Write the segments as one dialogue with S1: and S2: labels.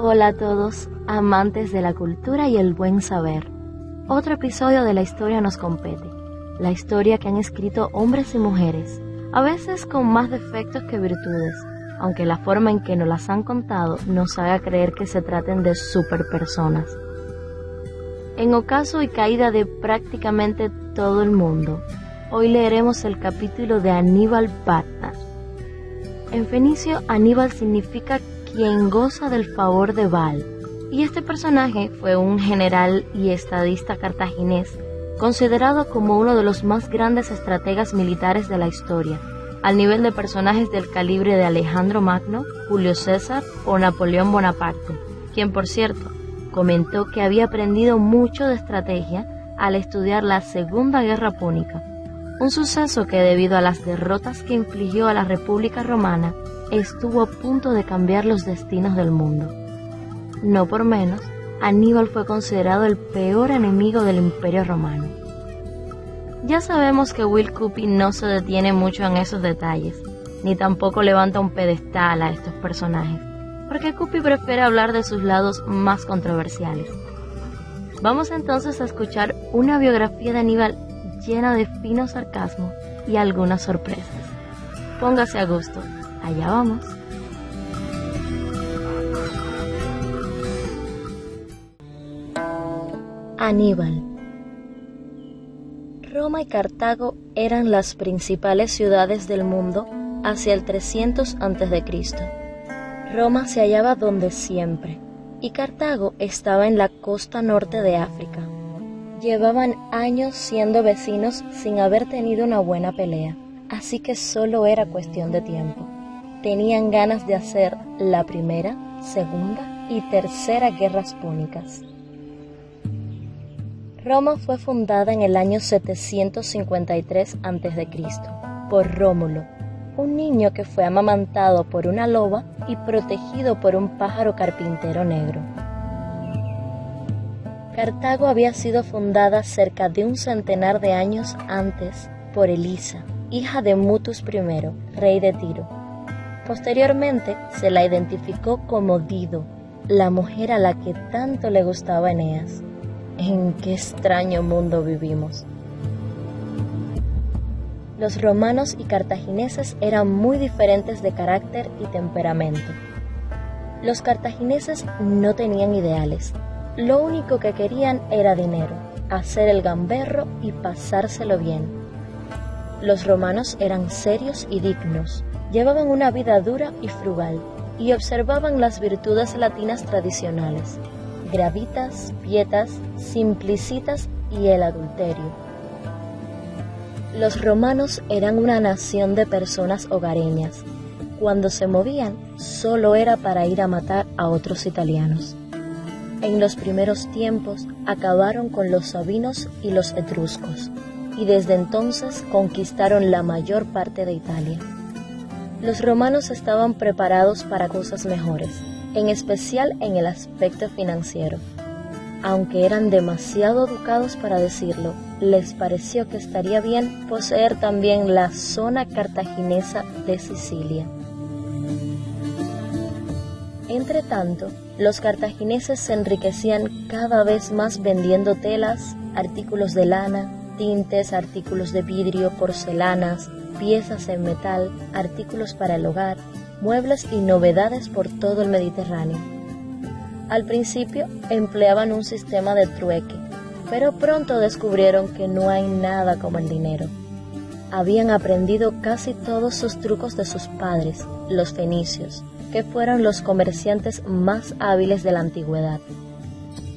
S1: Hola a todos, amantes de la cultura y el buen saber. Otro episodio de La Historia nos compete. La historia que han escrito hombres y mujeres, a veces con más defectos que virtudes, aunque la forma en que nos las han contado nos haga creer que se traten de superpersonas. En ocaso y caída de prácticamente todo el mundo, hoy leeremos el capítulo de Aníbal Barca. En fenicio, Aníbal significa quien goza del favor de Baal, y este personaje fue un general y estadista cartaginés, considerado como uno de los más grandes estrategas militares de la historia, al nivel de personajes del calibre de Alejandro Magno, Julio César o Napoleón Bonaparte, quien por cierto comentó que había aprendido mucho de estrategia al estudiar la Segunda Guerra Púnica, un suceso que debido a las derrotas que infligió a la República Romana estuvo a punto de cambiar los destinos del mundo. No por menos, Aníbal fue considerado el peor enemigo del Imperio Romano. Ya sabemos que Will Cupey no se detiene mucho en esos detalles, ni tampoco levanta un pedestal a estos personajes, porque Cupey prefiere hablar de sus lados más controversiales. Vamos entonces a escuchar una biografía de Aníbal llena de fino sarcasmo y algunas sorpresas. Póngase a gusto. Allá vamos. Aníbal. Roma y Cartago eran las principales ciudades del mundo hacia el 300 a.C. Roma se hallaba donde siempre, y Cartago estaba en la costa norte de África. Llevaban años siendo vecinos sin haber tenido una buena pelea, así que solo era cuestión de tiempo. Tenían ganas de hacer la primera, segunda y tercera guerras púnicas. Roma fue fundada en el año 753 a.C. por Rómulo, un niño que fue amamantado por una loba y protegido por un pájaro carpintero negro. Cartago había sido fundada cerca de un centenar de años antes por Elisa, hija de Mutus I, rey de Tiro. Posteriormente se la identificó como Dido, la mujer a la que tanto le gustaba Eneas. ¿En qué extraño mundo vivimos? Los romanos y cartagineses eran muy diferentes de carácter y temperamento. Los cartagineses no tenían ideales. Lo único que querían era dinero, hacer el gamberro y pasárselo bien. Los romanos eran serios y dignos. Llevaban una vida dura y frugal, y observaban las virtudes latinas tradicionales, gravitas, pietas, simplicitas y el adulterio. Los romanos eran una nación de personas hogareñas. Cuando se movían, solo era para ir a matar a otros italianos. En los primeros tiempos acabaron con los sabinos y los etruscos, y desde entonces conquistaron la mayor parte de Italia. Los romanos estaban preparados para cosas mejores, en especial en el aspecto financiero. Aunque eran demasiado educados para decirlo, les pareció que estaría bien poseer también la zona cartaginesa de Sicilia. Entretanto, los cartagineses se enriquecían cada vez más vendiendo telas, artículos de lana, tintes, artículos de vidrio, porcelanas, piezas en metal, artículos para el hogar, muebles y novedades por todo el Mediterráneo. Al principio empleaban un sistema de trueque, pero pronto descubrieron que no hay nada como el dinero. Habían aprendido casi todos sus trucos de sus padres, los fenicios, que fueron los comerciantes más hábiles de la antigüedad.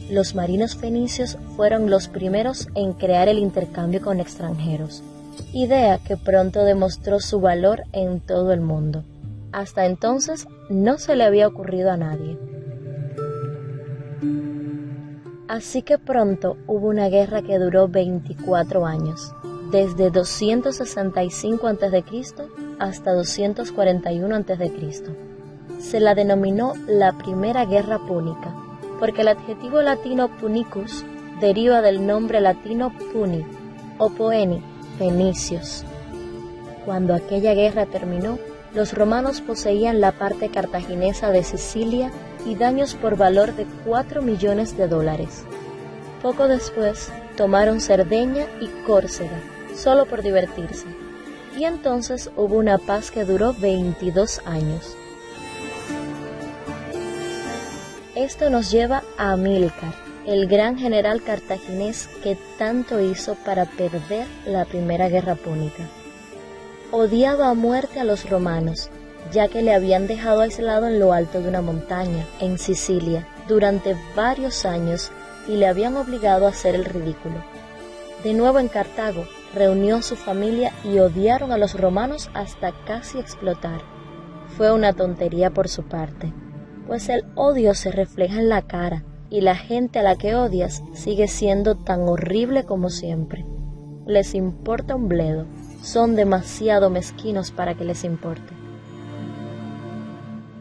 S1: Los marinos fenicios fueron los primeros en crear el intercambio con extranjeros, idea que pronto demostró su valor en todo el mundo. Hasta entonces no se le había ocurrido a nadie. Así que pronto hubo una guerra que duró 24 años, desde 265 a.C. hasta 241 a.C. Se la denominó la Primera Guerra Púnica, porque el adjetivo latino punicus deriva del nombre latino puni o poeni, fenicios. Cuando aquella guerra terminó, los romanos poseían la parte cartaginesa de Sicilia y daños por valor de $4 millones. Poco después tomaron Cerdeña y Córcega, solo por divertirse, y entonces hubo una paz que duró 22 años. Esto nos lleva a Amílcar, el gran general cartaginés que tanto hizo para perder la Primera Guerra Púnica. Odiaba a muerte a los romanos, ya que le habían dejado aislado en lo alto de una montaña, en Sicilia, durante varios años y le habían obligado a hacer el ridículo. De nuevo en Cartago, reunió a su familia y odiaron a los romanos hasta casi explotar. Fue una tontería por su parte, pues el odio se refleja en la cara y la gente a la que odias sigue siendo tan horrible como siempre. Les importa un bledo, son demasiado mezquinos para que les importe.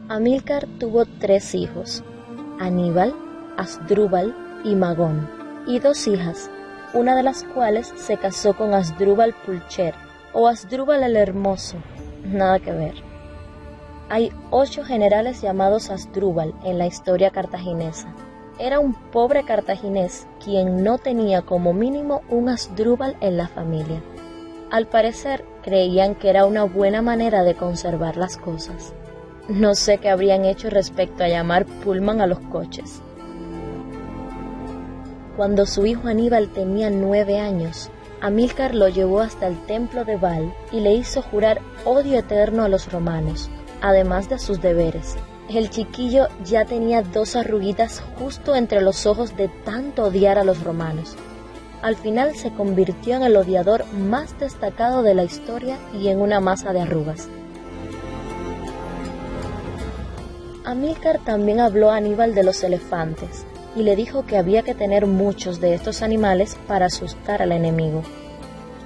S1: Amílcar tuvo 3 hijos, Aníbal, Asdrúbal y Magón, y 2 hijas, una de las cuales se casó con Asdrúbal Pulcher o Asdrúbal el Hermoso, nada que ver. Hay 8 generales llamados Asdrúbal en la historia cartaginesa. Era un pobre cartaginés quien no tenía como mínimo un Asdrúbal en la familia. Al parecer creían que era una buena manera de conservar las cosas. No sé qué habrían hecho respecto a llamar Pullman a los coches. Cuando su hijo Aníbal tenía 9 años, Amílcar lo llevó hasta el templo de Baal y le hizo jurar odio eterno a los romanos, además de sus deberes. El chiquillo ya tenía 2 arruguitas justo entre los ojos de tanto odiar a los romanos. Al final se convirtió en el odiador más destacado de la historia y en una masa de arrugas. Amílcar también habló a Aníbal de los elefantes y le dijo que había que tener muchos de estos animales para asustar al enemigo.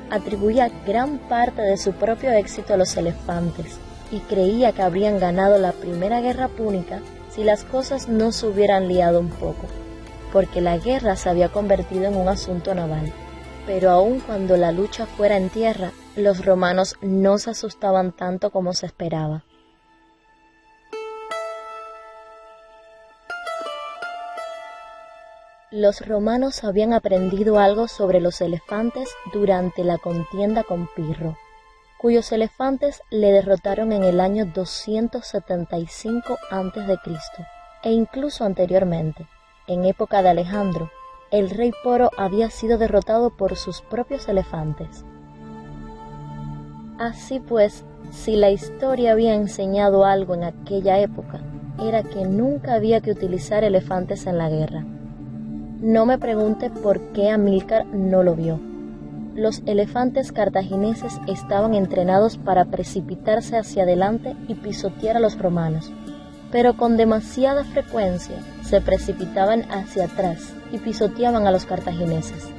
S1: Atribuía gran parte de su propio éxito a los elefantes y creía que habrían ganado la Primera Guerra Púnica si las cosas no se hubieran liado un poco, porque la guerra se había convertido en un asunto naval. Pero aun cuando la lucha fuera en tierra, los romanos no se asustaban tanto como se esperaba. Los romanos habían aprendido algo sobre los elefantes durante la contienda con Pirro, cuyos elefantes le derrotaron en el año 275 a.C. e incluso anteriormente, en época de Alejandro, el rey Poro había sido derrotado por sus propios elefantes. Así pues, si la historia había enseñado algo en aquella época, era que nunca había que utilizar elefantes en la guerra. No me pregunte por qué Amílcar no lo vio. Los elefantes cartagineses estaban entrenados para precipitarse hacia adelante y pisotear a los romanos, pero con demasiada frecuencia se precipitaban hacia atrás y pisoteaban a los cartagineses.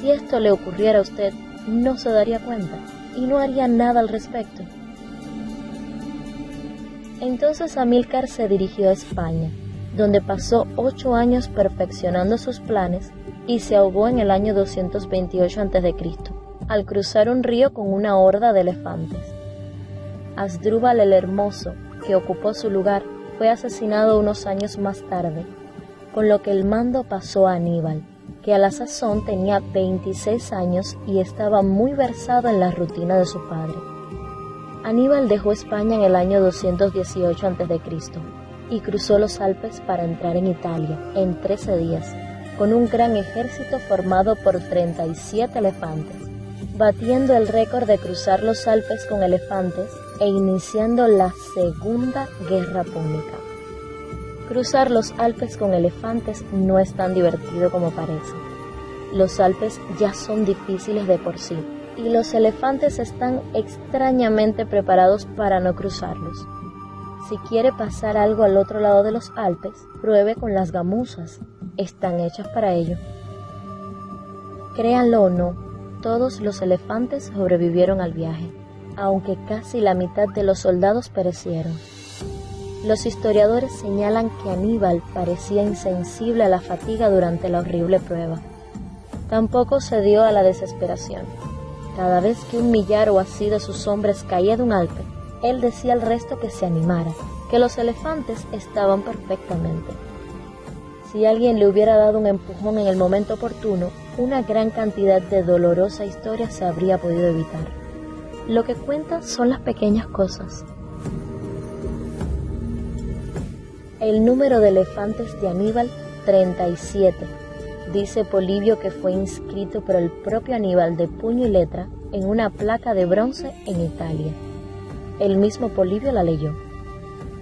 S1: Si esto le ocurriera a usted, no se daría cuenta y no haría nada al respecto. Entonces Amílcar se dirigió a España, donde pasó 8 años perfeccionando sus planes y se ahogó en el año 228 a.C., al cruzar un río con una horda de elefantes. Asdrúbal el Hermoso, que ocupó su lugar, fue asesinado unos años más tarde, con lo que el mando pasó a Aníbal, que a la sazón tenía 26 años y estaba muy versado en la rutina de su padre. Aníbal dejó España en el año 218 a.C. y cruzó los Alpes para entrar en Italia en 13 días, con un gran ejército formado por 37 elefantes, batiendo el récord de cruzar los Alpes con elefantes e iniciando la Segunda Guerra Púnica. Cruzar los Alpes con elefantes no es tan divertido como parece. Los Alpes ya son difíciles de por sí, y los elefantes están extrañamente preparados para no cruzarlos. Si quiere pasar algo al otro lado de los Alpes, pruebe con las gamuzas. Están hechas para ello. Créanlo o no, todos los elefantes sobrevivieron al viaje, aunque casi la mitad de los soldados perecieron. Los historiadores señalan que Aníbal parecía insensible a la fatiga durante la horrible prueba. Tampoco se dio a la desesperación. Cada vez que un millar o así de sus hombres caía de un alpe, Él decía al resto que se animara, que los elefantes estaban perfectamente. Si alguien le hubiera dado un empujón en el momento oportuno, una gran cantidad de dolorosa historia se habría podido evitar. Lo que cuenta son las pequeñas cosas. El número de elefantes de Aníbal, 37. Dice Polibio que fue inscrito por el propio Aníbal de puño y letra en una placa de bronce en Italia. El mismo Polibio la leyó.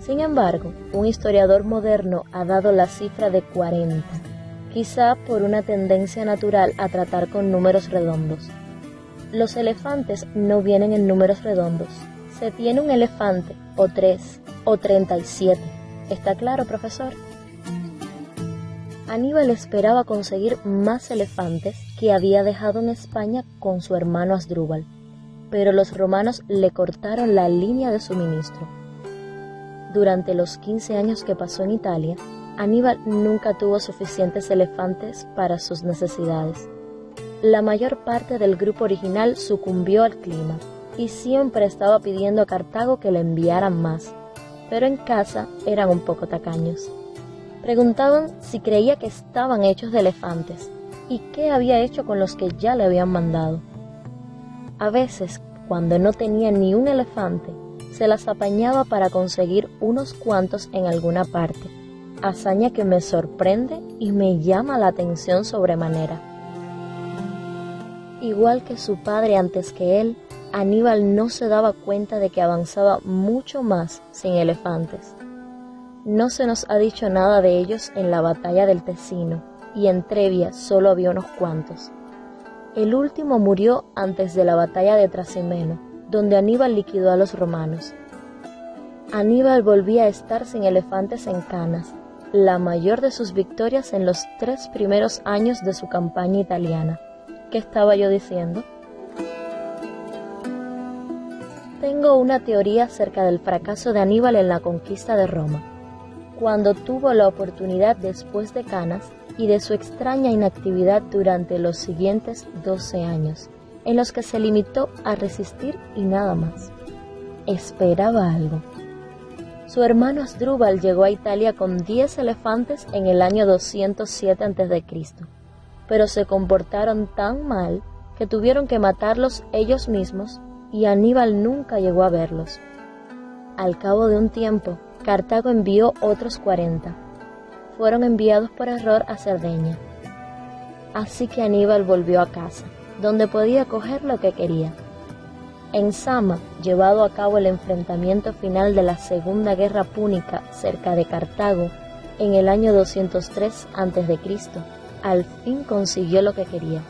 S1: Sin embargo, un historiador moderno ha dado la cifra de 40, quizá por una tendencia natural a tratar con números redondos. Los elefantes no vienen en números redondos. Se tiene un elefante, o 3, o 37. ¿Está claro, profesor? Aníbal esperaba conseguir más elefantes que había dejado en España con su hermano Asdrúbal, pero los romanos le cortaron la línea de suministro. Durante los 15 años que pasó en Italia, Aníbal nunca tuvo suficientes elefantes para sus necesidades. La mayor parte del grupo original sucumbió al clima y siempre estaba pidiendo a Cartago que le enviaran más, pero en casa eran un poco tacaños. Preguntaban si creía que estaban hechos de elefantes y qué había hecho con los que ya le habían mandado. A veces, cuando no tenía ni un elefante, se las apañaba para conseguir unos cuantos en alguna parte, hazaña que me sorprende y me llama la atención sobremanera. Igual que su padre antes que él, Aníbal no se daba cuenta de que avanzaba mucho más sin elefantes. No se nos ha dicho nada de ellos en la batalla del Tesino, y en Trevia solo había unos cuantos. El último murió antes de la batalla de Trasimeno, donde Aníbal liquidó a los romanos. Aníbal volvía a estar sin elefantes en Canas, la mayor de sus victorias en los 3 primeros años de su campaña italiana. ¿Qué estaba yo diciendo? Tengo una teoría acerca del fracaso de Aníbal en la conquista de Roma. Cuando tuvo la oportunidad después de Canas y de su extraña inactividad durante los siguientes 12 años, en los que se limitó a resistir y nada más. Esperaba algo. Su hermano Asdrúbal llegó a Italia con 10 elefantes en el año 207 a.C., pero se comportaron tan mal que tuvieron que matarlos ellos mismos y Aníbal nunca llegó a verlos. Al cabo de un tiempo, Cartago envió otros 40. Fueron enviados por error a Cerdeña. Así que Aníbal volvió a casa, donde podía coger lo que quería. En Zama, llevado a cabo el enfrentamiento final de la Segunda Guerra Púnica cerca de Cartago, en el año 203 a.C., al fin consiguió lo que quería.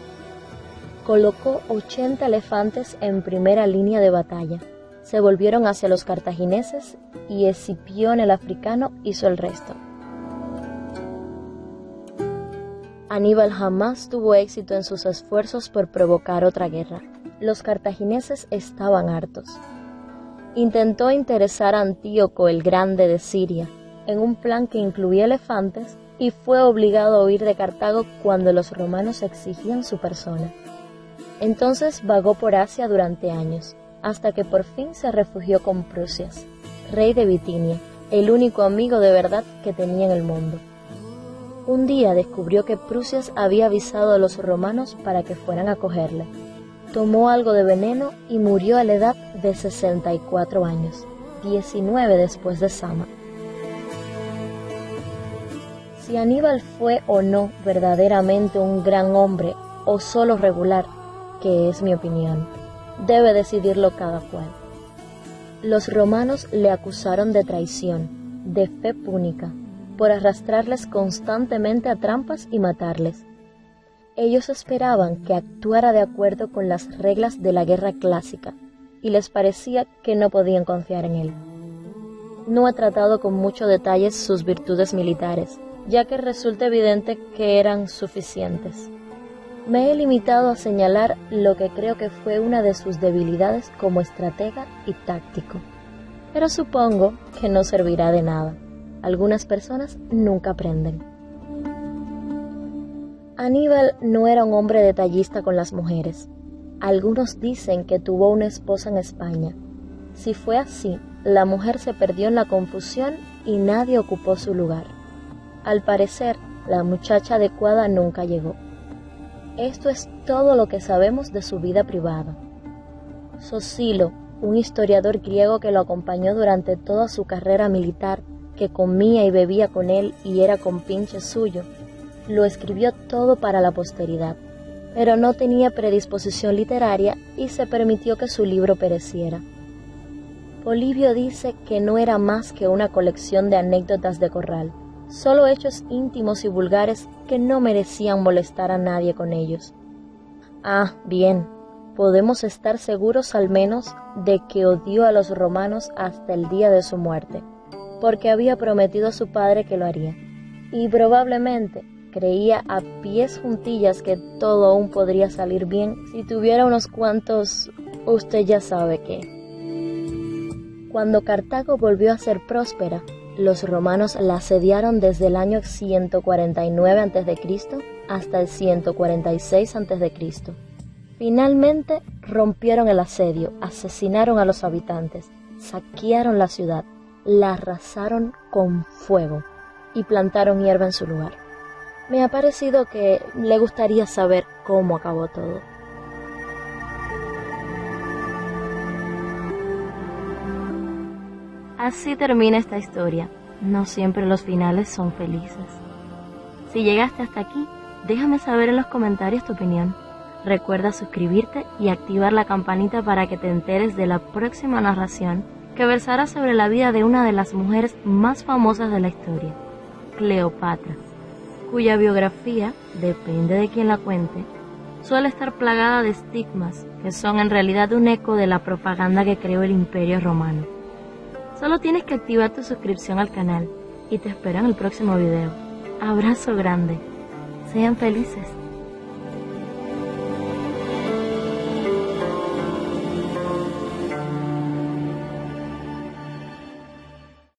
S1: Colocó 80 elefantes en primera línea de batalla. Se volvieron hacia los cartagineses y Escipión el africano hizo el resto. Aníbal jamás tuvo éxito en sus esfuerzos por provocar otra guerra. Los cartagineses estaban hartos. Intentó interesar a Antíoco el Grande de Siria en un plan que incluía elefantes y fue obligado a huir de Cartago cuando los romanos exigían su persona. Entonces vagó por Asia durante años, hasta que por fin se refugió con Prusias, rey de Bitinia, el único amigo de verdad que tenía en el mundo. Un día descubrió que Prusias había avisado a los romanos para que fueran a cogerle. Tomó algo de veneno y murió a la edad de 64 años, 19 después de Zama. Si Aníbal fue o no verdaderamente un gran hombre o solo regular, que es mi opinión, debe decidirlo cada cual. Los romanos le acusaron de traición, de fe púnica, por arrastrarles constantemente a trampas y matarles. Ellos esperaban que actuara de acuerdo con las reglas de la guerra clásica, y les parecía que no podían confiar en él. No he tratado con mucho detalle sus virtudes militares, ya que resulta evidente que eran suficientes. Me he limitado a señalar lo que creo que fue una de sus debilidades como estratega y táctico, pero supongo que no servirá de nada. Algunas personas nunca aprenden. Aníbal no era un hombre detallista con las mujeres. Algunos dicen que tuvo una esposa en España. Si fue así, la mujer se perdió en la confusión y nadie ocupó su lugar. Al parecer, la muchacha adecuada nunca llegó. Esto es todo lo que sabemos de su vida privada. Sosilo, un historiador griego que lo acompañó durante toda su carrera militar, que comía y bebía con él y era compinche suyo, lo escribió todo para la posteridad, pero no tenía predisposición literaria y se permitió que su libro pereciera. Polibio dice que no era más que una colección de anécdotas de corral, solo hechos íntimos y vulgares que no merecían molestar a nadie con ellos. Ah, bien, podemos estar seguros al menos de que odió a los romanos hasta el día de su muerte, porque había prometido a su padre que lo haría, y probablemente creía a pies juntillas que todo aún podría salir bien si tuviera unos cuantos, usted ya sabe qué. Cuando Cartago volvió a ser próspera, los romanos la asediaron desde el año 149 a.C. hasta el 146 a.C. Finalmente rompieron el asedio, asesinaron a los habitantes, saquearon la ciudad, la arrasaron con fuego y plantaron hierba en su lugar. Me ha parecido que le gustaría saber cómo acabó todo. Así termina esta historia. No siempre los finales son felices. Si llegaste hasta aquí, déjame saber en los comentarios tu opinión. Recuerda suscribirte y activar la campanita para que te enteres de la próxima narración que versará sobre la vida de una de las mujeres más famosas de la historia, Cleopatra, cuya biografía, depende de quien la cuente, suele estar plagada de estigmas que son en realidad un eco de la propaganda que creó el Imperio Romano. Solo tienes que activar tu suscripción al canal y te espero en el próximo video. Abrazo grande. Sean felices.